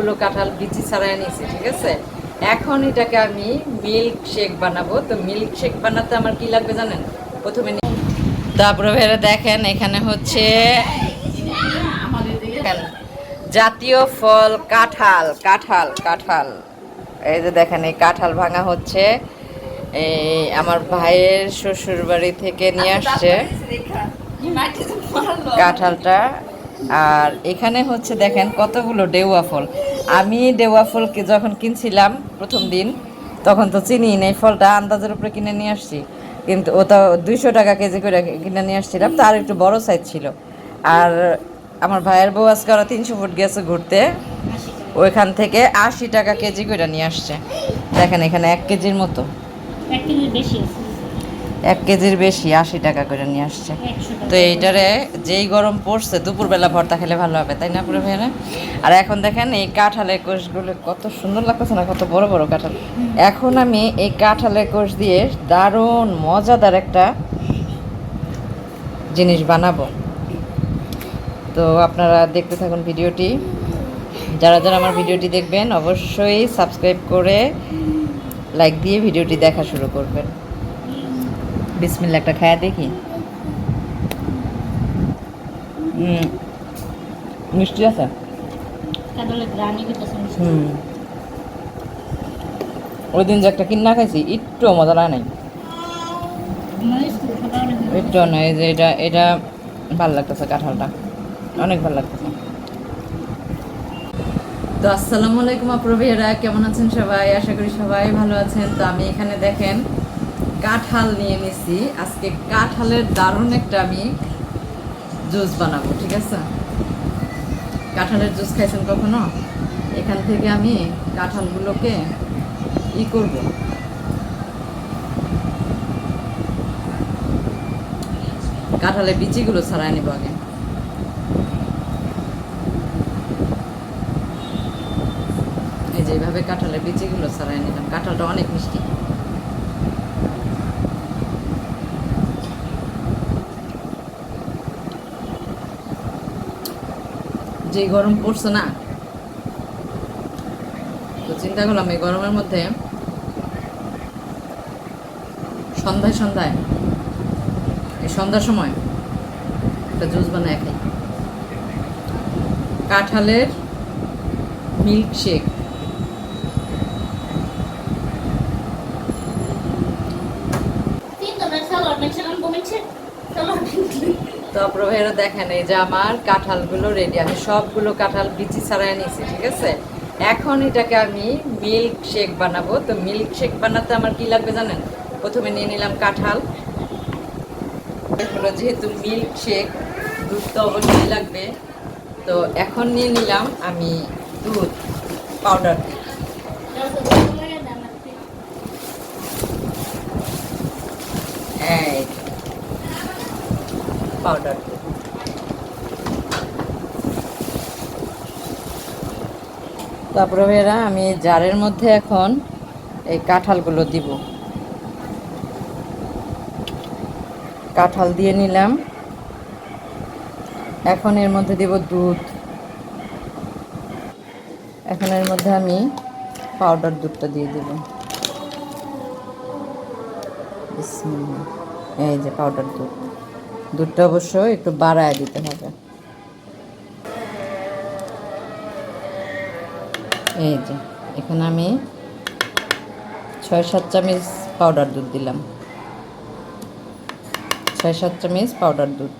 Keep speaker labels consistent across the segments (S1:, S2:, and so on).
S1: সবগুলো কাঁঠাল বিচি ছাড়াই নিয়েছি, ঠিক আছে। এখন এটাকে আমি মিল্ক শেক বানাবো। তো মিল্ক শেক বানাতে আমার কি লাগবে জানেন? প্রথমে তারপরে ভেবে দেখেন এখানে হচ্ছে জাতীয় ফল কাঁঠাল, কাঁঠাল, কাঁঠাল। এই যে দেখেন এই কাঁঠাল ভাঙা হচ্ছে, এই আমার ভাইয়ের শ্বশুর বাড়ি থেকে নিয়ে আসছে কাঁঠালটা। আর এখানে হচ্ছে দেখেন কতগুলো ডেউয়া ফল। আমি ডেউয়া ফলকে যখন কিনছিলাম প্রথম দিন, তখন তো চিনি নেই ফলটা, আন্দাজের উপরে কিনে নিয়ে আসছি। কিন্তু ও তো 200 টাকা কেজি করে কিনে নিয়ে আসছিলাম, তার একটু বড় সাইজ ছিল। আর আমার ভাইয়ের বউ আজকে ওরা 300 ফুট গেছে ঘুরতে, ওইখান থেকে 80 টাকা কেজি করে নিয়ে আসছে। দেখেন এখানে 1 কেজির মতো, 1 কেজির বেশি 80 টাকা করে নিয়ে আসছে। তো এইটারে যেই গরম পড়ছে দুপুরবেলা ভর্তা খেলে ভালো হবে, তাই না পুরো ভাইয়া? আর এখন দেখেন এই কাঁঠালের কোষগুলো কত সুন্দর লাগতেছে না, কত বড় বড় কাঁঠাল। এখন আমি এই কাঁঠালের কোষ দিয়ে দারুণ মজাদার একটা জিনিস বানাবো। তো আপনারা দেখতে থাকুন ভিডিওটি। যারা যারা আমার ভিডিওটি দেখবেন অবশ্যই সাবস্ক্রাইব করে লাইক দিয়ে ভিডিওটি দেখা শুরু করবেন। বিসমিল্লাহ, একটা খায়া দেখি। মিষ্টি আছে। ওই দিন যে একটা কিনা খাইছি একটু মজা লাগে নাই, একটু না। এই যে এটা এটা ভালো লাগতেছে, কাঁঠালটা অনেক ভালো লাগতেছে। তো আসসালামু আলাইকুম আপনারা কেমন আছেন সবাই? আশা করি সবাই ভালো আছেন। তো আমি এখানে দেখেন কাঁঠাল নিয়ে নিছি। আজকে কাঁঠালের দারুণ একটা আমি জুস বানাবো, ঠিক আছে। কাঁঠালের জুস খাইছেন কখনো? এখান থেকে আমি কাঁঠালগুলোকে করব, কাঁঠালের বিচিগুলো ছাড়াই নিব আগে। এই যে এইভাবে কাঁঠালের বিচিগুলো ছাড়াই নিলাম। কাঁঠালটা অনেক মিষ্টি। যে গরম পড়ছে না, তো চিন্তা করলাম এই গরমের মধ্যে সন্ধ্যায় সন্ধ্যায় এই সন্ধ্যার সময় একটা জুস বানায় খাই। কাঁঠালের মিল্ক শেক। তারপরে ভাইরা দেখেন এই যে আমার কাঁঠালগুলো রেডি। আমি সবগুলো কাঁঠাল বিচি ছাড়াই নিয়েছি, ঠিক আছে। এখন এটাকে আমি মিল্ক শেক বানাবো। তো মিল্ক শেক বানাতে আমার কি লাগবে জানেন? প্রথমে নিয়ে নিলাম কাঁঠাল। যেহেতু মিল্ক শেক, দুধ তো অবশ্যই লাগবে। তো এখন নিয়ে নিলাম আমি দুধ, পাউডার দুধ। এই পাউডার দুধ। তারপরে ভাইয়েরা আমি জারের মধ্যে এখন এই কাঁঠালগুলো দিব। কাঁঠাল দিয়ে নিলাম। এখন এর মধ্যে দিব দুধ। এখন এর মধ্যে আমি পাউডার দুধটা দিয়ে দেব। বিসমিল্লাহ। এই যে পাউডার দুধ। দুধটা অবশ্য একটু বাড়ায় দিতে হবে। এই যে এখানে আমি 6-7 চামচ পাউডার দুধ দিলাম। 6-7 চামচ পাউডার দুধ।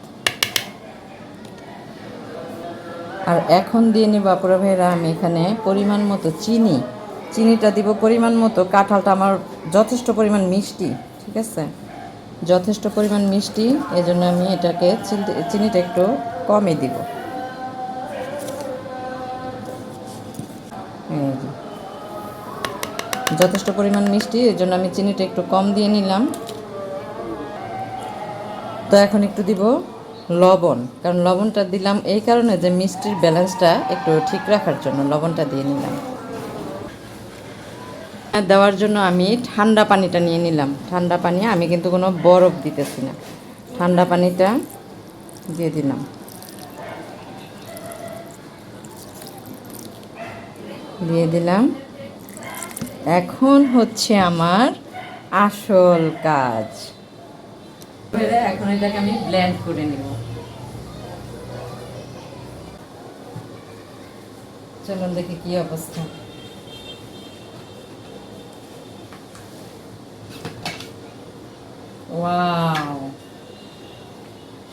S1: আর এখন দিয়ে নিব আপুরা ভাইরা আমি এখানে পরিমাণ মতো চিনি। চিনিটা দিব পরিমাণ মতো। কাঁঠালটা আমার যথেষ্ট পরিমাণ মিষ্টি, ঠিক আছে, যথেষ্ট পরিমাণ মিষ্টি। এই জন্য আমি এটাকে চিনিটা একটু কমই দিব। যথেষ্ট পরিমাণ মিষ্টি, এই জন্য আমি চিনিটা একটু কম দিয়ে নিলাম। তো এখন একটু দিব লবণ, কারণ লবণটা দিলাম এই কারণে যে মিষ্টির ব্যালেন্সটা একটু ঠিক রাখার জন্য লবণটা দিয়ে নিলাম। দেওয়ার জন্য আমি ঠান্ডা পানিটা নিয়ে নিলাম। ঠান্ডা পানি, আমি কিন্তু কোনো বরফ দিতেছি না, ঠান্ডা পানিটা দিয়ে দিলাম। দিয়ে দিলাম। এখন হচ্ছে আমার আসল কাজ। এখন এটাকে আমি ব্লেন্ড করে নিব। চলুন দেখি কি অবস্থা। ওয়াও,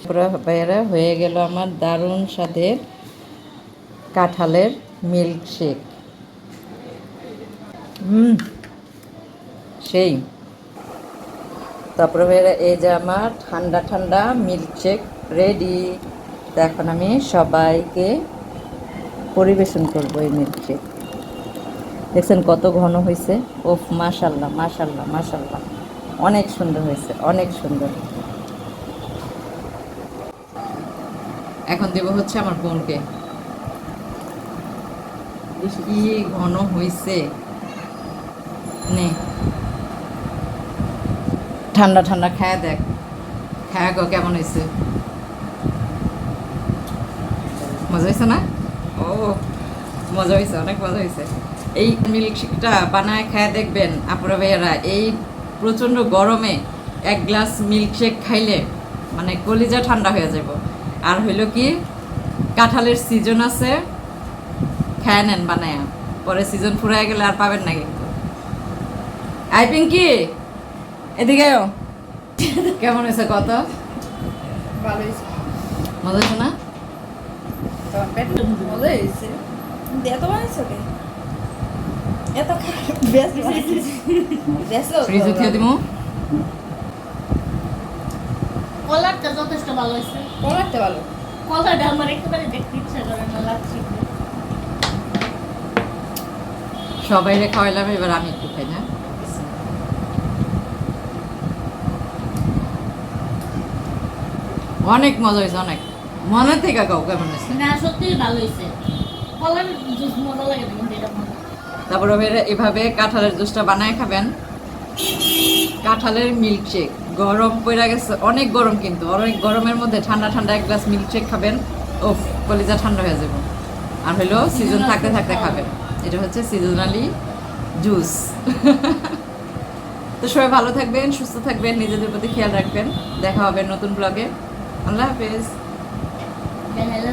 S1: পুরো বাইরে হয়ে গেল আমার দারুণ স্বাদের কাঁঠালের মিল্কশেক। সেই তারপরে বাইরে এই যে আমার ঠান্ডা ঠান্ডা মিল্কশেক রেডি। তো এখন আমি সবাইকে পরিবেশন করব এই মিল্কশেক। দেখছেন কত ঘন হয়েছে? ওফ, মাশাল্লাহ মাশাল্লাহ মাশাল্লাহ, অনেক সুন্দর হয়েছে, অনেক সুন্দর। এখন দেব হচ্ছে আমার বোনকে। কি ঘন হয়েছে, নে ঠান্ডা ঠান্ডা খায় দেখ, খায় গো কেমন হয়েছে, মজা হয়েছে না? ও মজা হয়েছে, অনেক মজা হয়েছে। এই মিল্কশেকটা বানায় খায় দেখবেন আপুরা ভাইয়ারা, এই প্রচণ্ড গরমে এক গ্লাস মিল্কশেক খাইলে মানে কলিজা ঠান্ডা হয়ে যাব। আর হইল কি, কাঁঠালের সিজন আছে, খায় নেন বানায়া, পরে সিজন ফুরায় গেলে আর পাবেন না কিন্তু। আই পিঙ্কি, এদিকে কেমন হয়েছে কত?
S2: ভালো হয়েছে।
S1: মজা হয়েছে না?
S2: মজা হয়েছে। এত বানিয়েছো কে? এত বেশ বেশ
S1: ফ্রিজে দিয়ে দিমু।
S3: কলারটা যথেষ্ট ভালো হয়েছে।
S2: কলারটা ভালো।
S3: কলারটা আমার একেবারে দেখতে ইচ্ছা করে না, লাগছে।
S1: সবাইরে খাওয়াইলাম, এবার আমি একটু খাই না। অনেক মজা হয়েছে, অনেক মনে থেকে কাউ কেমন হয়েছে।
S3: না সত্যিই ভালো হয়েছে। কলার জুস মজা লাগে না, কিন্তু এটা মজা।
S1: তারপরে এভাবে কাঁঠালের জুসটা বানায় খাবেন। কাঁঠালের মিল্কশেক গরম পড়ে গেছে, অনেক গরম, কিন্তু অনেক গরমের মধ্যে ঠান্ডা ঠান্ডা এক গ্লাস মিল্কশেক খাবেন, ওফ, কলিজা ঠান্ডা হয়ে যাবে। আর হইলো সিজন থাকতে থাকতে খাবেন, এটা হচ্ছে সিজনালি জুস। তো সবাই ভালো থাকবেন, সুস্থ থাকবেন, নিজেদের প্রতি খেয়াল রাখবেন। দেখা হবে নতুন ব্লগে। আল্লাহ হাফেজ।
S3: হ্যালো।